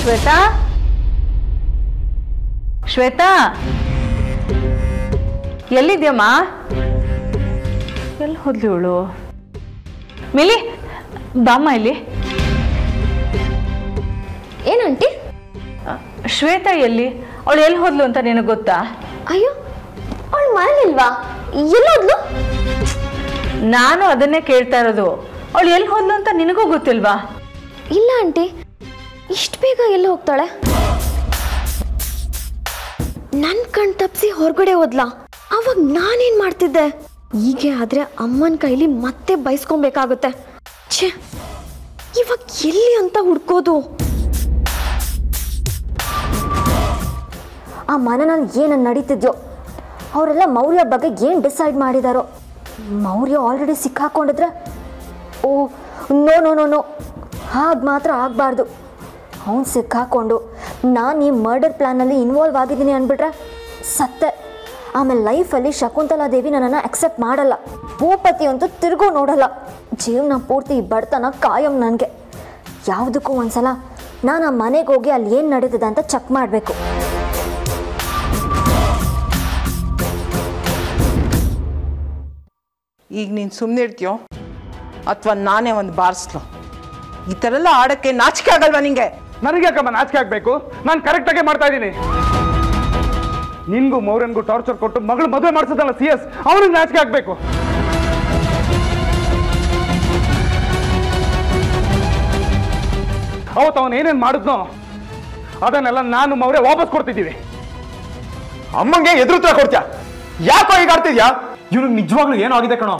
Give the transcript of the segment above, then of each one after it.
ಶ್ವೇತಾ ಶ್ವೇತಾ ಎಲ್ಲಿದ್ಯಮ್ಮ ಎಲ್ಲಿ ಹೋದ್ಲಿ ಇವಳು ಮಿಲಿ ಬಾಮ್ಮ ಇಲ್ಲಿ ಏನಂಟಿ ಶ್ವೇತಾ ಎಲ್ಲಿ ಅವಳು ಎಲ್ಲಿ ಹೋದ್ಲು ಅಂತ ನಿನಗೆ ಗೊತ್ತಾ ಅಯ್ಯೋ ಅವಳು ಮನೇಲಿಲ್ವಾ ಎಲ್ಲೋದ್ಲು ನಾನು ಅದನ್ನೇ ಕೇಳ್ತಾ ಇರೋದು ಅವಳು ಎಲ್ಲಿ ಹೋದ್ಲು ಅಂತ ನಿನಗೂ ಗೊತ್ತಿಲ್ವಾ ಇಲ್ಲ ಆಂಟಿ ಇಷ್ಟು ಬೇಗ ಎಲ್ಲಿ ಹೋಗ್ತಾಳೆ ನನ್ನ ಕಣ್ ತಪ್ಪಿಸಿ ಹೊರಗಡೆ ಹೋದ್ಲಾ ಅವಾಗ ನಾನೇನ್ ಮಾಡ್ತಿದ್ದೆ ಹೀಗೆ ಆದ್ರೆ ಅಮ್ಮನ ಕೈಲಿ ಮತ್ತೆ ಬೈಸ್ಕೊಬೇಕಾಗುತ್ತೆ ಛೇ ಇವಾಗ ಎಲ್ಲಿ ಅಂತ ಹುಡ್ಕೋದು ಆ ಮನೆಯಲ್ಲಿ ಏನು ನಡೀತಿದ್ಯೋ ಅವರೆಲ್ಲ ಮೌರ್ಯ ಬಗ್ಗೆ ಏನು ಡಿಸೈಡ್ ಮಾಡಿದಾರೋ ಮೌರ್ಯ ಆಲ್ರೆಡಿ ಸಿಕ್ಕಾಕೊಂಡಿದ್ರೆ oh no no no no ಹಾಗೆ ಮಾತ್ರ ಆಗಬಾರ್ದು ಅವನು ಸಿಕ್ಕಾಕೊಂಡು ನಾನು ಈ ಮರ್ಡರ್ ಪ್ಲ್ಯಾನಲ್ಲಿ ಇನ್ವಾಲ್ವ್ ಆಗಿದ್ದೀನಿ ಅಂದ್ಬಿಟ್ರೆ ಸತ್ತೆ ಆಮೇಲೆ ಲೈಫಲ್ಲಿ ಶಕುಂತಲಾ ದೇವಿ ನನ್ನನ್ನು ಅಕ್ಸೆಪ್ಟ್ ಮಾಡಲ್ಲ ಭೂಪತಿ ಅಂತೂ ತಿರುಗೋ ನೋಡಲ್ಲ ಜೀವನ ಪೂರ್ತಿ ಬಡತನ ಕಾಯಂ ನನಗೆ ಯಾವುದಕ್ಕೂ ಒಂದ್ಸಲ ನಾನು ಆ ಮನೆಗೆ ಹೋಗಿ ಅಲ್ಲಿ ಏನು ನಡೀತಿದೆ ಅಂತ ಚೆಕ್ ಮಾಡಬೇಕು ಈಗ ನೀನು ಸುಮ್ಮನೆ ಇರ್ತೀಯೋ ಅಥವಾ ನಾನೇ ಒಂದು ಬಾರಿಸ್ಲೋ ಈ ಥರ ಎಲ್ಲ ಆಡೋಕ್ಕೆ ನಾಚಿಕೆ ಆಗಲ್ವಾ ನಿಂಗೆ ನನಗೆ ಯಾಕಮ್ಮ ನಾಚಿಕೆ ಆಗಬೇಕು ನಾನು ಕರೆಕ್ಟಾಗೆ ಮಾಡ್ತಾ ಇದ್ದೀನಿ ನಿನ್ಗೂ ಮೌರ್ಯನ್ಗೂ ಟಾರ್ಚರ್ ಕೊಟ್ಟು ಮಗಳು ಮದುವೆ ಮಾಡಿಸೋದಲ್ಲ CS ಅವನಿಗೆ ನಾಚಿಕೆ ಆಗಬೇಕು ಅವತ್ತು ಅವನು ಏನೇನು ಮಾಡಿದ್ನೋ ಅದನ್ನೆಲ್ಲ ನಾನು ಮೌರ್ಯ ವಾಪಸ್ ಕೊಡ್ತಿದ್ದೀವಿ ಅಮ್ಮಂಗೆ ಎದುರುತ್ತರ ಕೊಡ್ತೀಯಾ ಯಾಕೋ ಈಗ ಆಡ್ತಿದ್ಯಾ ಇವ್ನಿಗೆ ನಿಜವಾಗ್ಲೂ ಏನೋ ಆಗಿದೆ ಕಣೋ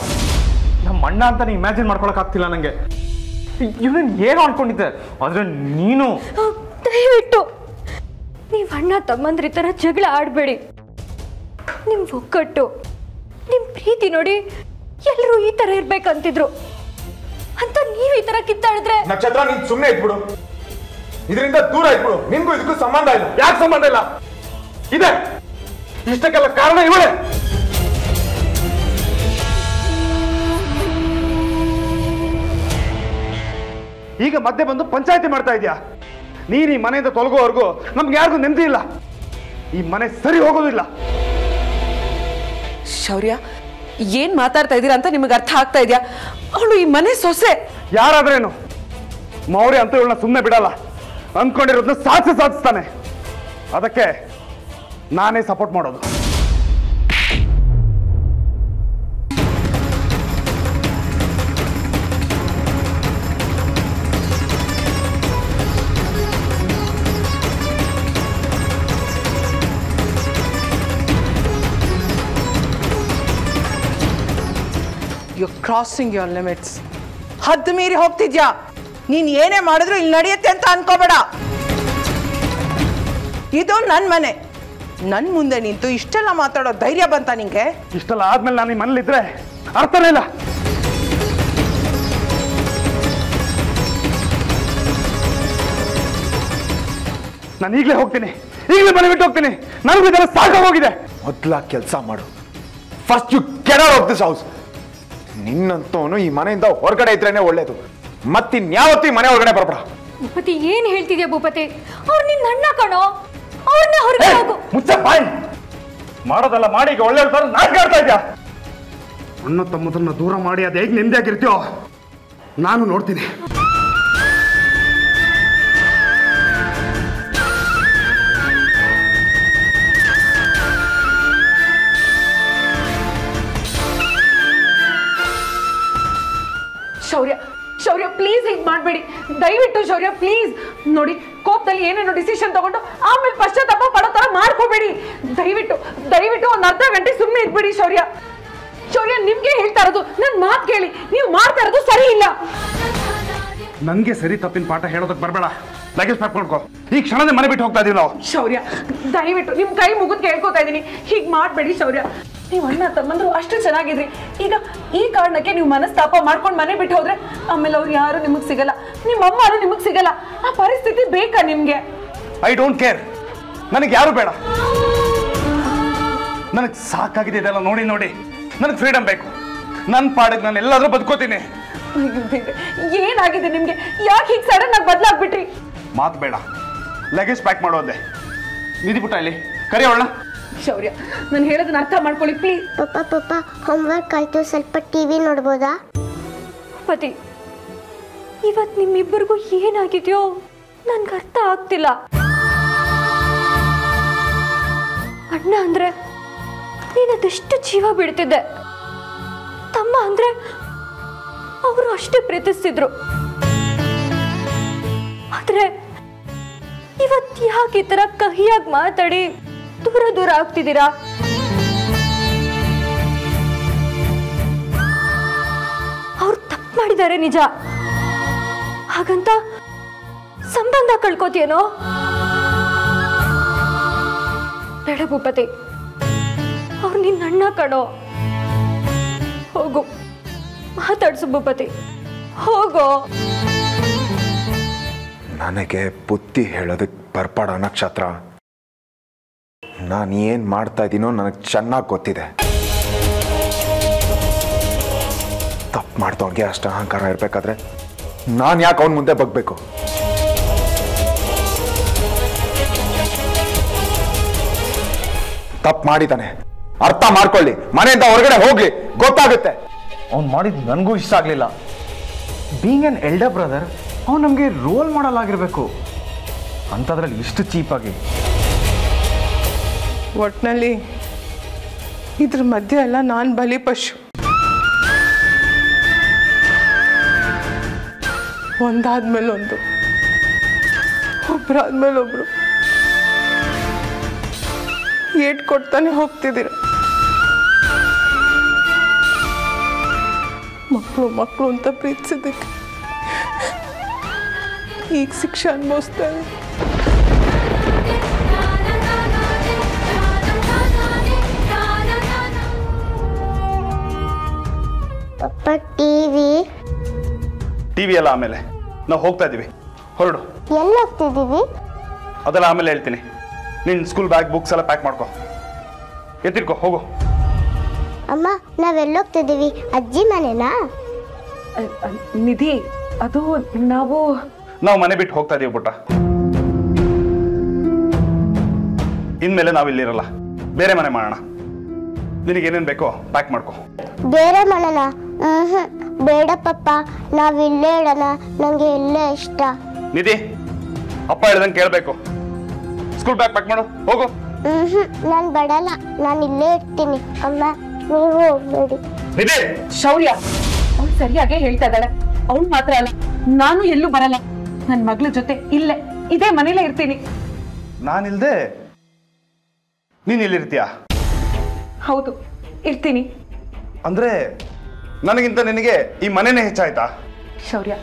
ನಮ್ಮ ಅಣ್ಣ ಅಂತ ಇಮ್ಯಾಜಿನ್ ಮಾಡ್ಕೊಳಕ್ ಆಗ್ತಿಲ್ಲ ನಂಗೆ ಇವನ್ ಏನು ಅನ್ಕೊಂಡಿದ್ದೆ ಆದ್ರೆ ನೀನು ದಯವಿಟ್ಟು ನೀವು ಅಣ್ಣ ತಮ್ಮಂದ್ರ ಈ ಥರ ಜಗಳ ಆಡಬೇಡಿ ನಿಮ್ಮ ಒಕ್ಕಟ್ಟು ನಿಮ್ಮ ಪ್ರೀತಿ ನೋಡಿ ಎಲ್ಲರೂ ಈ ಥರ ಇರ್ಬೇಕಂತಿದ್ರು ಅಂತ ನೀವು ಈ ಥರ ಕಿತ್ತಾಡಿದ್ರೆ ನಕ್ಷತ್ರ ನೀನ್ ಸುಮ್ಮನೆ ಇದ್ಬಿಡು ಇದರಿಂದ ದೂರ ಇದ್ಬಿಡು ನಿನ್ಗೂ ಇದಕ್ಕೂ ಸಂಬಂಧ ಇಲ್ಲ ಯಾಕೆ ಸಂಬಂಧ ಇಲ್ಲ ಇದೆ ಇಷ್ಟಕ್ಕೆಲ್ಲ ಕಾರಣ ಇವಳೇ ಈಗ ಮಧ್ಯೆ ಬಂದು ಪಂಚಾಯತಿ ಮಾಡ್ತಾ ಇದೆಯಾ ನೀನು ಈ ಮನೆಯಿಂದ ತೊಲಗೋವರೆಗೂ ನಮ್ಗೆ ಯಾರಿಗೂ ನೆಮ್ಮದಿ ಇಲ್ಲ ಈ ಮನೆ ಸರಿ ಹೋಗೋದಿಲ್ಲ ಶೌರ್ಯ ಏನ್ ಮಾತಾಡ್ತಾ ಇದ್ದೀರಾ ಅಂತ ನಿಮಗೆ ಅರ್ಥ ಆಗ್ತಾ ಇದೆಯಾ ಅವಳು ಈ ಮನೆ ಸೊಸೆ ಯಾರಾದ್ರೇನು ಮೌರ್ಯ ಅಂತ ಇವಳನ್ನ ಸುಮ್ಮನೆ ಬಿಡಲ್ಲ ಅಂದ್ಕೊಂಡಿರೋದನ್ನ ಸಾಧಿಸ್ತಾನೆ ಅದಕ್ಕೆ ನಾನೇ ಸಪೋರ್ಟ್ ಮಾಡೋದು You're crossing your limits. ಹದ್ದು ಮೀರಿ ಹೋಗ್ತಿದ್ಯಾ ನೀನ್ ಏನೇ ಮಾಡಿದ್ರು ಇಲ್ಲಿ ನಡೆಯುತ್ತೆ ಅಂತ ಅನ್ಕೋಬೇಡ ಇದು ನನ್ನ ಮನೆ ನನ್ ಮುಂದೆ ನಿಂತು ಇಷ್ಟೆಲ್ಲ ಮಾತಾಡೋ ಧೈರ್ಯ ಬಂತ ನಿಂಗೆ ಇಷ್ಟೆಲ್ಲ ಆದ್ಮೇಲೆ ನಾನು ಈ ಮನೇಲಿದ್ರೆ ಅರ್ಥನೇ ಇಲ್ಲ ನಾನು ಈಗಲೇ ಹೋಗ್ತೀನಿ ಈಗಲೇ ಮನೆ ಬಿಟ್ಟು ಹೋಗ್ತೀನಿ ನನಗೂ ಇದೆಲ್ಲ ಸಾಕಾಗೋಗಿದೆ ಮೊದ್ಲ ಕೆಲಸ ಮಾಡು first you get out of this house ನಿನ್ನಂತವನು ಈ ಮನೆಯಿಂದ ಹೊರಗಡೆ ಇದ್ರೇನೆ ಒಳ್ಳೇದು ಮತ್ತಿನ್ಯಾವತ್ತಿ ಮನೆ ಹೊರಗಡೆ ಬರಬೇಡ ಭೂಪತಿ ಏನ್ ಹೇಳ್ತಿದ್ಯಾ ಭೂಪತಿ ಅವ್ರು ನಿನ್ನ ಅಣ್ಣ ಕಣೋ ಅವ್ರನ್ನ ಹೊರಗೆ ಹೋಗು ಮುಚ್ಚ ಬಾಯ್ ಮಾಡೋದಲ್ಲ ಮಾಡಿ ಈಗ ಒಳ್ಳೆ ನಾಟಕ ಆಡ್ತಾ ಇದ್ಯಾ ಅಣ್ಣ ತಮ್ಮದನ್ನ ದೂರ ಮಾಡಿ ಅದು ಹೇಗೆ ನೆಮ್ಮದಿಯಾಗಿರ್ತೀಯೋ ನಾನು ನೋಡ್ತೀನಿ ಶೌರ್ಯ ಶೌರ್ಯ ಪ್ಲೀಸ್ ಹಿಂಗೆ ಮಾಡಬೇಡಿ ದಯವಿಟ್ಟು ಶೌರ್ಯ ಪ್ಲೀಸ್ ನೋಡಿ ಕೋಪದಲ್ಲಿ ಏನೇನೋ ಡಿಸಿಷನ್ ತಗೊಂಡು ಆಮೇಲೆ ಪಶ್ಚಾತ್ತಾಪ ಪಡೋ ಥರ ಮಾಡ್ಕೋಬೇಡಿ ದಯವಿಟ್ಟು ದಯವಿಟ್ಟು ಒಂದು ಅರ್ಧ ಗಂಟೆ ಸುಮ್ಮನೆ ಇದ್ಬಿಡಿ ಶೌರ್ಯ ಶೌರ್ಯ ನಿಮ್ಗೆ ಹೇಳ್ತಾ ಇರೋದು ನನ್ನ ಮಾತು ಕೇಳಿ ನೀವು ಮಾಡ್ತಾ ಇರೋದು ಸರಿ ಇಲ್ಲ ನನಗೆ ಸರಿ ತಪ್ಪಿನ ಪಾಠ ಹೇಳೋದಕ್ಕೆ ಬರಬೇಡ ಲಗೇಜ್ ಪ್ಯಾಕ್ ಮಾಡ್ಕೋ ಈ ಕ್ಷಣನೇ ಮನೆ ಬಿಟ್ಟು ಹೋಗ್ತಾ ಇದೀವಿ ನಾವು ಶೌರ್ಯ ದಯವಿಟ್ಟು ನಿಮ್ಮ ಕೈ ಮುಗಿದು ಕೇಳ್ಕೊತಾ ಇದ್ದೀನಿ ಹೀಗೆ ಮಾಡಬೇಡಿ ಶೌರ್ಯ ನೀವು ಅಣ್ಣ ತಮ್ಮಂದ್ರು ಅಷ್ಟು ಚೆನ್ನಾಗಿದ್ರಿ ಈಗ ಈ ಕಾರಣಕ್ಕೆ ನೀವು ಮನಸ್ತಾಪ ಮಾಡ್ಕೊಂಡು ಮನೆ ಬಿಟ್ಟು ಹೋದ್ರೆ ಆಮೇಲೆ ಅವ್ರು ಯಾರು ನಿಮಗೆ ಸಿಗಲ್ಲ ನಿಮ್ಮ ಅಮ್ಮನೂ ನಿಮಗೆ ಸಿಗಲ್ಲ ಆ ಪರಿಸ್ಥಿತಿ ಬೇಕಾ ನಿಮ್ಗೆ ಐ ಡೋಂಟ್ ಕೇರ್ ನನಗೆ ಯಾರು ಬೇಡ ನನಗೆ ಸಾಕಾಗಿದೆ ಇದೆಲ್ಲ ನೋಡಿ ನೋಡಿ ನನಗೆ ಫ್ರೀಡಮ್ ಬೇಕು ನನ್ನ ಪಾಡಿಗೆ ನಾನು ಎಲ್ಲಾದ್ರೂ ಬದುಕೋತೀನಿ ಏನಾಗಿದೆ ನಿಮ್ಗೆ ಯಾಕೆ ಹೀಗೆ ಸಡನ್ ಆಗಿ ಬದಲಾಗ್ಬಿಟ್ರಿ ಮಾತು ಬೇಡ ಲಗೇಜ್ ಪ್ಯಾಕ್ ಮಾಡೋದೆ. ನಿಧಿ ಪುಟ್ಟ ಇಲ್ಲಿ ಕರಿಯೋಣ. ಶೌರ್ಯ, ನಾನು ಹೇಳೋದನ್ನ ಅರ್ಥ ಮಾಡ್ಕೊಳ್ಳಿ ಪ್ಲೀಸ್. ಪಪ್ಪ ಹೋಮ್ವರ್ಕ್ ಆಯ್ತು, ಸ್ವಲ್ಪ ಟಿವಿ ನೋಡ್ಬೋದಾ? ಪತಿ, ಇವತ್ತು ನಿಮ್ಮಿಬ್ಬರಿಗೂ ಏನಾಗಿದೆಯೋ ನನ್ಗೆ ಅರ್ಥ ಆಗ್ತಿಲ್ಲ. ಅಣ್ಣ ಅಂದ್ರೆ ನೀನದೆಷ್ಟು ಜೀವ ಬಿಡ್ತಿದ್ದೆ, ತಮ್ಮ ಅಂದ್ರೆ ಅವರು ಅಷ್ಟೇ ಪ್ರೀತಿಸ್ತಿದ್ರು. ಆದ್ರೆ ಇವತ್ತು ಯಾಕೆ ಈ ತರ ಕಹಿಯಾಗಿ ಮಾತಾಡಿ ದೂರ ದೂರ ಆಗ್ತಿದ್ದೀರಾ? ಅವ್ರು ತಪ್ಪು ಮಾಡಿದ್ದಾರೆ ನಿಜ, ಹಾಗಂತ ಸಂಬಂಧ ಕಳ್ಕೋತಿಯೇನೋ? ಬೇಡ ಭೂಪತಿ, ಅವ್ರು ನಿನ್ನ ಅಣ್ಣ ಕಣೋ. ಹೋಗು, ಮಾತಾಡ್ಸು ಭೂಪತಿ, ಹೋಗೋ. ನನಗೆ ಬುದ್ಧಿ ಹೇಳೋದಕ್ಕೆ ಬರ್ಪಾಡ ನಕ್ಷತ್ರ. ನಾನು ಏನು ಮಾಡ್ತಾ ಇದ್ದೀನೋ ನನಗೆ ಚೆನ್ನಾಗಿ ಗೊತ್ತಿದೆ. ತಪ್ಪು ಮಾಡ್ದವ್ರಿಗೆ ಅಷ್ಟು ಅಹಂಕಾರ ಇರಬೇಕಾದ್ರೆ ನಾನು ಯಾಕೆ ಅವನ ಮುಂದೆ ಬಗ್ಬೇಕು? ತಪ್ಪು ಮಾಡಿದ್ದಾನೆ, ಅರ್ಥ ಮಾಡ್ಕೊಳ್ಳಿ, ಮನೆಯಿಂದ ಹೊರಗಡೆ ಹೋಗ್ಲಿ, ಗೊತ್ತಾಗುತ್ತೆ. ಅವ್ನು ಮಾಡಿದ್ದು ನನಗೂ ಇಷ್ಟ ಆಗಲಿಲ್ಲ. ಬೀಯಿಂಗ್ ಆನ್ ಎಲ್ಡರ್ ಬ್ರದರ್, ಅವ್ನು ನಮಗೆ ರೋಲ್ ಮಾಡಲ್ ಆಗಿರಬೇಕು, ಅಂಥದ್ರಲ್ಲಿ ಇಷ್ಟು ಚೀಪಾಗಿ. ಒಟ್ಟಿನಲ್ಲಿ ಇದ್ರ ಮಧ್ಯೆ ಎಲ್ಲ ನಾನು ಬಲಿಪಶು. ಒಂದಾದ್ಮೇಲೆ ಒಂದು, ಒಬ್ರಾದ್ಮೇಲೆ ಒಬ್ರು ಏಟ್ ಕೊಡ್ತಾನೆ ಹೋಗ್ತಿದ್ದೀರ. ಮಕ್ಕಳು ಅಂತ ಪ್ರೀತಿಸಿದ್ದಕ್ಕೆ ಈಗ ಶಿಕ್ಷೆ ಅನುಭವಿಸ್ತಾ ಇದೆ. ಪಪ್ಪ ಟಿವಿ ಎಲ್ಲ ಆಮೇಲೆ, ನಾವು ಹೋಗ್ತಾ ಇದ್ದೀವಿ, ಹೊರಡು. ಎಲ್ಲಿ ಹೋಗ್ತಿದ್ದೀವಿ? ಅದೆಲ್ಲ ಆಮೇಲೆ ಹೇಳ್ತೀನಿ. ನಿನ್ನ ಸ್ಕೂಲ್ ಬ್ಯಾಗ್ ಬುಕ್ಸ್ ಎಲ್ಲ ಪ್ಯಾಕ್ ಮಾಡ್ಕೊ, ಎತ್ತಿರ್ಕೊ, ಹೋಗು. ಅಮ್ಮ, ನಾವೆಲ್ಲೋಗ್ತಿದ್ದೀವಿ? ಅಜ್ಜಿ ಮನೆನಾ? ನಿಧಿ, ಅದು ನಾವು ಮನೆ ಬಿಟ್ಟು ಹೋಗ್ತಾ ಇದೀವಿ ಪುಟ್ಟ. ಇನ್ಮೇಲೆ ನಾವಿಲ್ಲಿರಲ್ಲ, ಬೇರೆ ಮನೆ ಮಾಡೋಣ. ನಿನಗೇನೇನು ಬೇಕೋ ಪ್ಯಾಕ್ ಮಾಡ್ಕೊ. ಬೇರೆ ಮನೆನ? ಬೇಡ ಪಪ್ಪ, ನಾವಿಲ್ಲೇ ಇಡೋಣ, ನಂಗೆ ಇಲ್ಲೇ ಇಷ್ಟ. ನಿಧಿ, ಅಪ್ಪ ಹೇಳ್ದಂಗೆ ಕೇಳಬೇಕು. ಸ್ಕೂಲ್ ಬ್ಯಾಗ್ ಪ್ಯಾಕ್ ಮಾಡು, ಹೋಗು. ನಾನು ಬಡಲ್ಲ, ನಾನು ಇಲ್ಲೇ ಇರ್ತೀನಿ. ಅಮ್ಮ, ನೀವು ಹೋಗ್ಬೇಡಿ. ನಿಧಿ! ಶೌರ್ಯ, ಅವ್ಳು ಸರಿಯಾಗೇ ಹೇಳ್ತಾ ಇದ್ದಾಳೆ. ಅವ್ಳು ಮಾತ್ರ ಅಲ್ಲ, ನಾನು ಎಲ್ಲೂ ಬರಲ್ಲ. ನನ್ನ ಮಗಳ ಜೊತೆ ಇದೇ ಮನೇಲೇ ಇರ್ತೀನಿ. ನಾನಿಲ್ದೆ ನೀನ್ ಇಲ್ಲಿರ್ತೀಯ? ಹೌದು, ಇರ್ತೀನಿ. ಅಂದ್ರೆ ನನಗಿಂತ ನಿನಗೆ ಈ ಮನೆನೇ ಹೆಚ್ಚಾಯ್ತಾ? ಶೌರ್ಯ,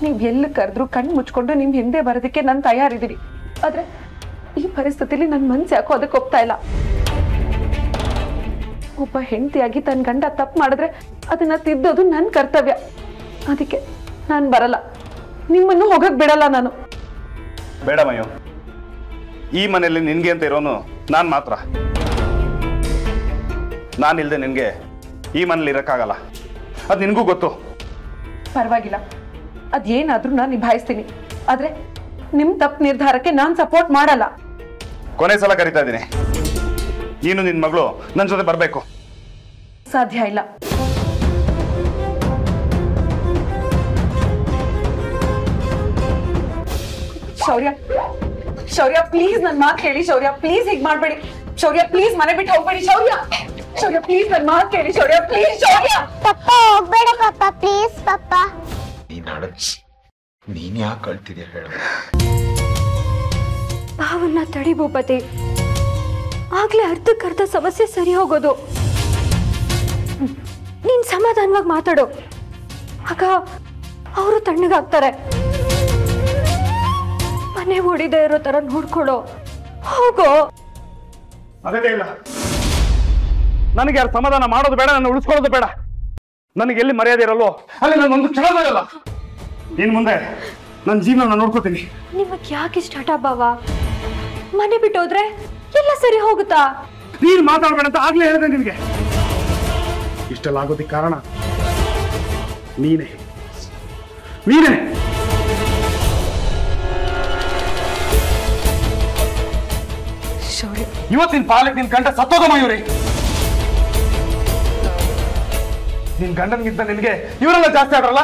ನೀವ್ ಎಲ್ಲಿ ಕರೆದ್ರು ಕಣ್ಣು ಮುಚ್ಕೊಂಡು ನಿಮ್ ಹಿಂದೆ ಬರೋದಕ್ಕೆ ನಾನು ತಯಾರಿದ್ದೀನಿ. ಆದ್ರೆ ಈ ಪರಿಸ್ಥಿತಿಲಿ ನನ್ನ ಮನ್ಸು ಯಾಕೋ ಅದಕ್ಕೆ ಒಪ್ತಾ ಇಲ್ಲ. ಒಬ್ಬ ಹೆಂಡತಿಯಾಗಿ ತನ್ನ ಗಂಡ ತಪ್ಪು ಮಾಡಿದ್ರೆ ಅದನ್ನ ತಿದ್ದೋದು ನನ್ನ ಕರ್ತವ್ಯ. ಅದಕ್ಕೆ ನಾನು ಬರಲ್ಲ, ನಿಮ್ಮನ್ನು ಹೋಗಕ್ ಬಿಡಲ್ಲ ನಾನು. ಬೇಡ ಮಯೋ, ಈ ಮನೆಯಲ್ಲಿ ನಿನ್ಗೆ ಅಂತ ಇರೋನು ನಾನ್ ಮಾತ್ರ. ನಾನಿಲ್ದೆ ನಿನ್ಗೆ ಈ ಮನೇಲಿ ಇರಕ್ಕಾಗಲ್ಲ, ಅದು ನಿನಗೂ ಗೊತ್ತು. ಪರವಾಗಿಲ್ಲ, ಅದೇನಾದ್ರೂ ನಾನು ನಿಭಾಯಿಸ್ತೀನಿ. ಆದ್ರೆ ನಿಮ್ ತಪ್ಪು ನಿರ್ಧಾರಕ್ಕೆ ನಾನು ಸಪೋರ್ಟ್ ಮಾಡಲ್ಲ. ಕೊನೆ ಸಲ ಕರಿತಾ ಇದ್ದೀನಿ, ನೀನು ನಿನ್ ಮಗಳು ನನ್ನ ಜೊತೆ ಬರ್ಬೇಕು. ಸಾಧ್ಯ ಇಲ್ಲ. ಶೌರ್ಯ ಪ್ಲೀಸ್ ನನ್ನ ಮಾತು ಕೇಳಿ. ಶೌರ್ಯ ಪ್ಲೀಸ್ ಹೀಗೆ ಮಾಡ್ಬೇಡಿ. ಶೌರ್ಯ ಪ್ಲೀಸ್ ಮನೆ ಬಿಟ್ಟು ಹೋಗ್ಬೇಡಿ. ಶೌರ್ಯ ಪ್ಲೀಸ್ ನನ್ನ ಮಾತು ಕೇಳಿ. ಶೌರ್ಯ ಪ್ಲೀಸ್. ಶೌರ್ಯ ಪಪ್ಪ ಹೋಗ್ಬೇಡ ಪಪ್ಪ, ಪ್ಲೀಸ್ ಪಪ್ಪ. ನೀನ್ ಯಾಕೆ ಕಳ್ತಿದ್ಯಾ ಹೇಳ? ಭಾವನ್ನ ತಡಿ ಭೂಪತಿ, ಆಗ್ಲೇ ಅರ್ಧಕ್ಕರ್ಧ ಸಮಸ್ಯೆ ಸರಿ ಹೋಗೋದು. ನೀನ್ ಸಮಾಧಾನವಾಗಿ ಮಾತಾಡು, ಆಗ ಅವರು ತಣ್ಣಗಾಗ್ತಾರೆ. ಮನೆ ಹೊಡಿದೇ ಇರೋ ತರ ನೋಡ್ಕೊಳೋ, ಹೋಗೋ. ಅದೇ ಇಲ್ಲ, ನನಗೆ ಯಾರು ಸಮಾಧಾನ ಮಾಡೋದು ಬೇಡ, ನನ್ನ ಉಳಿಸ್ಕೊಳ್ಳೋದು ಬೇಡ. ನನಗೆ ಎಲ್ಲಿ ಮರ್ಯಾದೆ ಇರಲ್ವೋ ಅಲ್ಲಿ ನಾನೊಂದು ಕ್ಷಣ ಇರಲ್ಲ. ಇನ್ ಮುಂದೆ ನನ್ನ ಜೀವನ ನೋಡ್ಕೋತೀನಿ. ನಿಮಗ್ ಯಾಕೆ ಇಷ್ಟ ಹಠ ಭಾವ? ಮನೆ ಬಿಟ್ಟು ಹೋದ್ರೆ ಎಲ್ಲ ಸರಿ ಹೋಗುತ್ತಾ? ನೀನ್ ಮಾತಾಡ್ಬೇಡ ಅಂತ ಆಗ್ಲೇ ಹೇಳಿದೆ ನಿನ್ಗೆ. ಇಷ್ಟೆಲ್ಲ ಆಗೋದಕ್ಕೆ ಕಾರಣ ನೀನೇ. ಶೌರ್ಯ ಇವತ್ತಿನ ಪಾಲಕ್ ನಿನ್ ಗಂಡ ಸತ್ತೋದ ಮಯೂರಿ. ನಿನ್ ಗಂಡನ್ಗಿಂತ ನಿನ್ಗೆ ಇವರೆಲ್ಲ ಜಾಸ್ತಿ ಆದ್ರಲ್ಲ,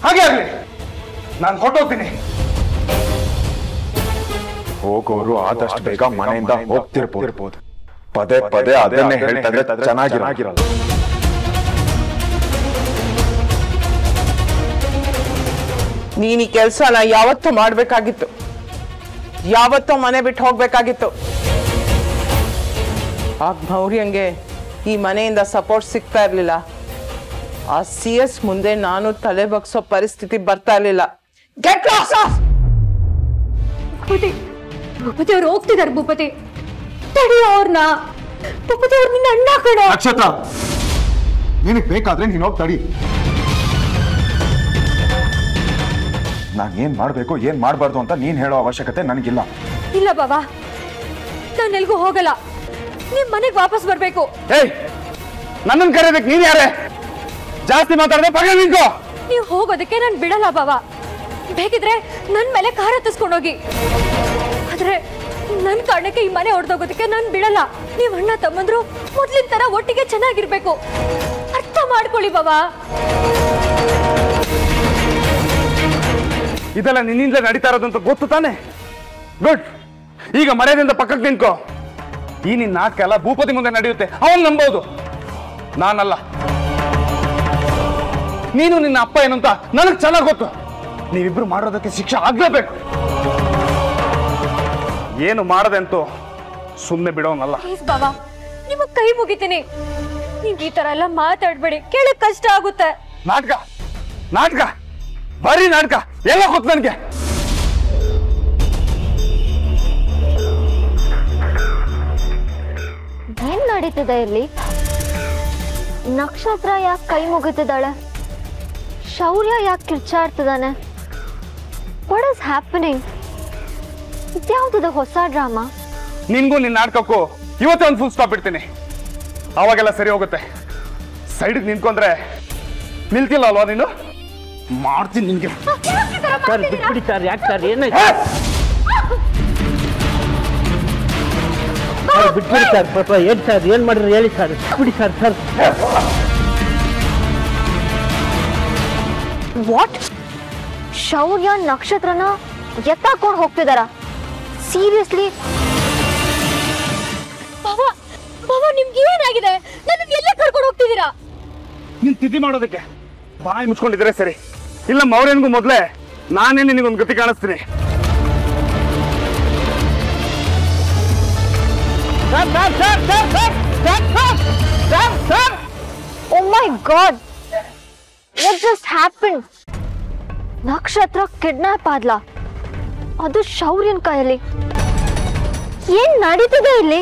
ಹಾಗೆ ಆಗ್ಲಿ. ನಾನು ಹೊರಟೋಗ್ತೀನಿ. ಹೋಗೋರು ಆದಷ್ಟು ಬೇಗ ಮನೆಯಿಂದ ಹೋಗ್ತಿರ್ಬೋದು. ಪದೇ ಪದೇ ಅದನ್ನೇ ಹೇಳ್ತಾ ಇದ್ರೆ ಚೆನ್ನಾಗಿರಲ್ಲ. ನೀನ್ ಈ ಕೆಲ್ಸನ ಯಾವತ್ತೂ ಮಾಡ್ಬೇಕಾಗಿತ್ತು, ಯಾವತ್ತೂ ಮನೆ ಬಿಟ್ಟು ಹೋಗ್ಬೇಕಾಗಿತ್ತು. ಆಗ ಮೌರ್ಯಂಗೆ ಈ ಮನೆಯಿಂದ ಸಪೋರ್ಟ್ ಸಿಗ್ತಾ ಇರ್ಲಿಲ್ಲ. ಆ CS ಮುಂದೆ ನಾನು ತಲೆ ಬಗ್ಸೋ ಪರಿಸ್ಥಿತಿ ಬರ್ತಾ ಇರ್ಲಿಲ್ಲ. Get lost of. ಭೂಪತಿ ಅವ್ರು ಹೋಗ್ತಿದಾರೆ. ಭೂಪತಿ ತಡೆಯೋ ಅವ್ರನ್ನ. ಭೂಪತಿ ಅವ್ರು ನಿನ್ನ ಅಣ್ಣ ಕಣ. ನಕ್ಷತ್ರ, ನಿನಗ್ ಬೇಕಾದ್ರೆ ನೀನ್ ಹೋಗಿ ತಡಿ. ನಾನ್ ಏನ್ ಮಾಡ್ಬೇಕು ಏನ್ ಮಾಡ್ಬಾರ್ದು ಅಂತ ನೀನ್ ಹೇಳೋ ಅವಶ್ಯಕತೆ ನನಗಿಲ್ಲ. ಇಲ್ಲ ಬಾಬಾ, ನಾನು ಎಲ್ಗೂ ಹೋಗಲ್ಲ. ನಿಮ್ ಮನೆಗೆ ವಾಪಸ್ ಬರ್ಬೇಕು. ಏಯ್, ನನ್ನನ್ನು ಕರೆಯೋದಕ್ಕೆ ನೀನ್ ಯಾರೇ? ಜಾಸ್ತಿ ಮಾತಾಡದೆ ಪಕ್ಕ ನಿಂತ್ಕೋ. ನೀವು ಹೋಗೋದಕ್ಕೆ ನಾನು ಬಿಡಲ್ಲ ಬಾಬಾ. ಬೇಕಿದ್ರೆ ನನ್ ಮೇಲೆ ಕಾರ್ ಹತ್ತಿಸ್ಕೊಂಡೋಗಿ. ಆದ್ರೆ ನನ್ ಕಾರಣಕ್ಕೆ ಈ ಮನೆ ಹೊಡೆದೋಗೋದಕ್ಕೆ ನಾನು ಬಿಡಲ್ಲ. ನೀವ್ ಅಣ್ಣ ತಮ್ಮಂದ್ರು ಮೊದ್ಲಿನ ತರ ಒಟ್ಟಿಗೆ ಚೆನ್ನಾಗಿರ್ಬೇಕು. ಅರ್ಥ ಮಾಡ್ಕೊಳ್ಳಿ ಬಾಬಾ. ಇದೆಲ್ಲ ನಿನ್ನಿಂದಲೇ ನಡೀತಾ ಇರೋದಂತ ಗೊತ್ತು ತಾನೆ? ಗುಡ್. ಈಗ ಮರ್ಯಾದೆಯಿಂದ ಪಕ್ಕಕ್ಕೆ ನಿಂತ್ಕೋ. ಈ ನಿನ್ನ ನಾಟಕ ಎಲ್ಲ ಭೂಪತಿ ಮುಂದೆ ನಡೆಯುತ್ತೆ, ಅವನ್ ನಂಬೋದು, ನಾನಲ್ಲ. ನೀನು ನಿನ್ನ ಅಪ್ಪ ಏನು ಅಂತ ನನಗೆ ಚೆನ್ನಾಗಿ ಗೊತ್ತು. ನೀವಿಬ್ರು ಮಾಡೋದಕ್ಕೆ ಶಿಕ್ಷೆ ಆಗ್ಲೇಬೇಕು. ಏನು ಮಾಡದೆ ಅಂತೂ ಸುಮ್ಮನೆ ಬಿಡೋನಲ್ಲ. ಪ್ಲೀಸ್ ಬಾಬಾ, ನಿಮಗ್ ಕೈ ಮುಗಿತೀನಿ. ನೀವ್ ಈ ತರ ಎಲ್ಲ ಮಾತಾಡ್ಬೇಡಿ, ಕೇಳಕ್ ಕಷ್ಟ ಆಗುತ್ತೆ. ನಾಟಕ ನಾಟಕ ಬರೀ ನಾಟಕ ಎಲ್ಲ ಗೊತ್ತು ನನಗೆ. ಏನ್ ನಡೀತಿದೆ ಇಲ್ಲಿ? ನಕ್ಷತ್ರ ಯಾಕೆ ಕೈ ಮುಗಿತಿದ್ದಾಳೆ? ಶೌರ್ಯ ಯಾಕೆ ಕಿರ್ಚಾಡ್ತಿದ್ದಾನೆ? What is happening? ಇದ್ಯಾವ್ದು ಹೊಸ ಡ್ರಾಮಾ? ನಿನ್ಗೂ ನಿನ್ನ ನಾಟಕಕ್ಕೂ ಇವತ್ತೇ ಒಂದು ಫುಲ್ ಸ್ಟಾಪ್ ಇಡ್ತೀನಿ. ಅವಾಗೆಲ್ಲ ಸರಿ ಹೋಗುತ್ತೆ. ಸೈಡ್ಗೆ ನಿಂತ್ಕೊಂಡ್ರೆ ನಿಲ್ತಿಲ್ಲ ಅಲ್ವಾ ನೀನು? ಮಾಡ್ತೀನಿ ನಿನ್ಗೆ. ಸರ್ ಬಿಟ್ಬಿಡಿ ಸರ್. ಯಾಕೆ ಸರ್, ಏನಾಯ್ತು ಸರ್? ಬಿಟ್ಬಿಡಿ ಸರ್ ಪಾಪ. ಏನ್ ಸರ್, ಏನ್ ಮಾಡಿದ್ರು ಹೇಳಿ ಸರ್. ಬಿಡಿ ಸರ್. Sir what? ಶೌರ್ಯ ನಕ್ಷತ್ರನ ಎತ್ತಾಕೊಂಡು ಹೋಗ್ತಿದಾರ? ಸೀರಿಯಸ್ಲಿ? ಬಾಬಾ ಬಾಬಾ, ನಿಮ್ಗೆ ಏನಾಗಿದೆ? ನನ್ನ ಎಲ್ಲ ಕರ್ಕೊಂಡು ಹೋಗ್ತಿದ್ದೀರಾ? ನೀನ್ ತಿಥಿ ಮಾಡೋದಕ್ಕೆ ಬಾಯಿ ಮುಚ್ಕೊಂಡಿದ್ರೆ ಸರಿ. ಇಲ್ಲ ಮೌರ್ಯನ್ಗೂ ಮೊದ್ಲೇ ನಾನೇ ನಿನಗೊಂದು ಗತಿ ಕಾಣಿಸ್ತೀನಿ. Oh my God! What just happened? ನಕ್ಷತ್ರ ಕಿಡ್ನಾಪ್ ಆದ್ಲಾ? ಅದು ಶೌರ್ಯನ್ ಕೈಯಲ್ಲಿ. ಏನ್ ನಡೀತಿದೆ ಇಲ್ಲಿ?